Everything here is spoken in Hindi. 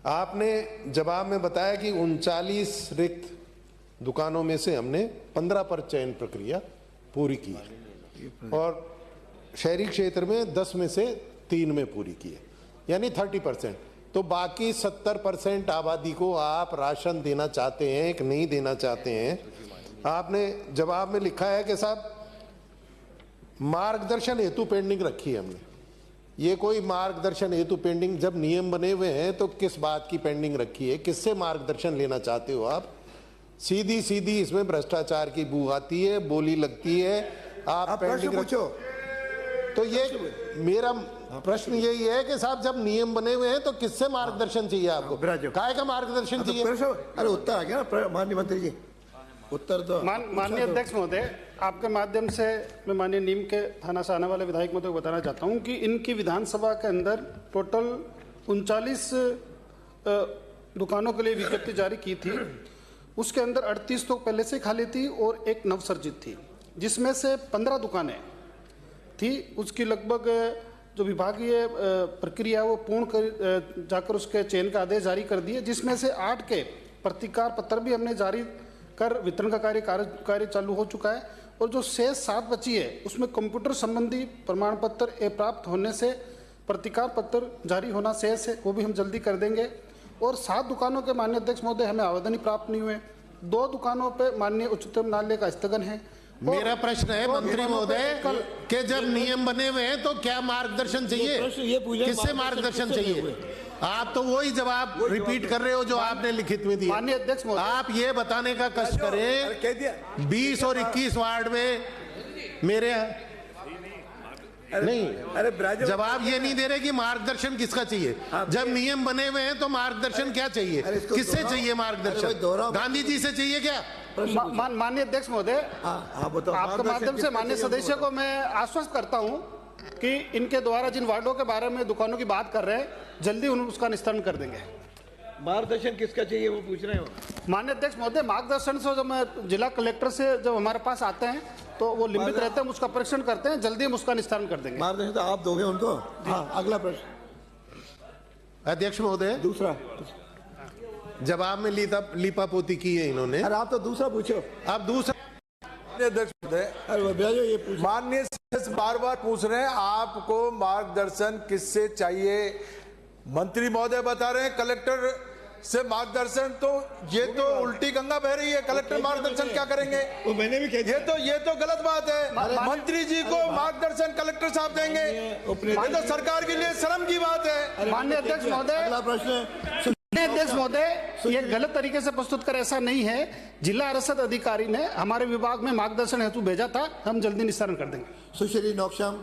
आपने जवाब में बताया कि 39 रिक्त दुकानों में से हमने 15 पर चयन प्रक्रिया पूरी की और शहरी क्षेत्र में 10 में से 3 में पूरी की है, यानी 30%। तो बाकी 70% आबादी को आप राशन देना चाहते हैं कि नहीं देना चाहते हैं? आपने जवाब में लिखा है कि साहब मार्गदर्शन हेतु पेंडिंग रखी है हमने। ये कोई मार्गदर्शन हेतु पेंडिंग, जब नियम बने हुए हैं तो किस बात की पेंडिंग रखी है? किससे मार्गदर्शन लेना चाहते हो आप? सीधी सीधी इसमें भ्रष्टाचार की बू आती है, बोली लगती है। आप पेंडिंग पूछो। तो ये मेरा प्रश्न यही है कि साहब जब नियम बने हुए हैं तो किससे मार्गदर्शन चाहिए आपको? काय का मार्गदर्शन चाहिए? अरे उत्तर आ गया ना माननीय मंत्री जी, उत्तर दो। माननीय अध्यक्ष महोदय, आपके माध्यम से मैं माननीय नीम के थाना से आने वाले विधायक महोदय को बताना चाहता हूं कि इनकी विधानसभा के अंदर टोटल 39 दुकानों के लिए विज्ञप्ति जारी की थी। उसके अंदर 38 तो पहले से खाली थी और एक नवसर्जित थी, जिसमें से 15 दुकानें थी। उसकी लगभग जो विभागीय प्रक्रिया वो पूर्ण कर जाकर उसके चयन का आदेश जारी कर दिए, जिसमें से 8 के प्रतिकार पत्र भी हमने जारी कर वितरण का कार्य चालू हो चुका है। और जो शेष 7 बची है उसमें कंप्यूटर संबंधी प्रमाण पत्र प्राप्त होने से प्रतिकार पत्र जारी होना शेष है, वो भी हम जल्दी कर देंगे। और 7 दुकानों के माननीय अध्यक्ष महोदय हमें आवेदन ही प्राप्त नहीं हुए। 2 दुकानों पे माननीय उच्चतम न्यायालय का स्थगन है। मेरा प्रश्न है मंत्री महोदय कि जब नियम बने हुए हैं तो क्या मार्गदर्शन चाहिए? किससे मार्गदर्शन चाहिए? आप तो वही जवाब रिपीट कर रहे हो जो आपने लिखित में दिया। माननीय अध्यक्ष महोदय, आप ये बताने का कष्ट करें 20 और 21 वार्ड में मेरे नहीं, अरे जवाब ये नहीं दे रहे कि मार्गदर्शन किसका चाहिए। जब नियम बने हुए हैं तो मार्गदर्शन क्या चाहिए? किससे चाहिए मार्गदर्शन? गांधी जी से चाहिए क्या? माननीय अध्यक्ष महोदय, आपके माध्यम से माननीय सदस्य को मैं आश्वस्त करता हूं कि इनके द्वारा जिन वार्डों के बारे में दुकानों की बात कर रहे हैं जल्दी उसका निस्तारण कर देंगे। मार्गदर्शन किसका चाहिए वो पूछ रहे हो? माननीय अध्यक्ष महोदय, मार्गदर्शन से जब मैं जिला कलेक्टर से जब हमारे पास आते हैं तो वो लिंबित रहते हैं, उसका परीक्षण करते हैं, जल्दी हम उसका निस्तारण कर देंगे। मार्गदर्शन तो आप दोगे उनको। हाँ, अगला प्रश्न। अध्यक्ष महोदय, दूसरा जवाब में लीपापोती की है इन्होंने। अरे आप तो दूसरा पूछो। आप दूसरा। अध्यक्ष महोदय, माननीय सदस्य बार बार पूछ रहे हैं आपको मार्गदर्शन किससे चाहिए? मंत्री महोदय बता रहे हैं कलेक्टर से मार्गदर्शन। तो ये तो उल्टी गंगा बह रही है। कलेक्टर मार्गदर्शन क्या करेंगे? वो मैंने भी कहा। ये तो गलत बात है। मंत्री जी को मार्गदर्शन कलेक्टर साहब देंगे, ये तो सरकार के लिए शर्म की बात है। माननीय अध्यक्ष महोदय, अगला प्रश्न। अध्यक्ष महोदय, ये गलत तरीके से प्रस्तुत कर, ऐसा नहीं है। जिला अरसद अधिकारी ने हमारे विभाग में मार्गदर्शन हेतु भेजा था, हम जल्दी निस्तारण कर देंगे। सुश्री नौकशाम।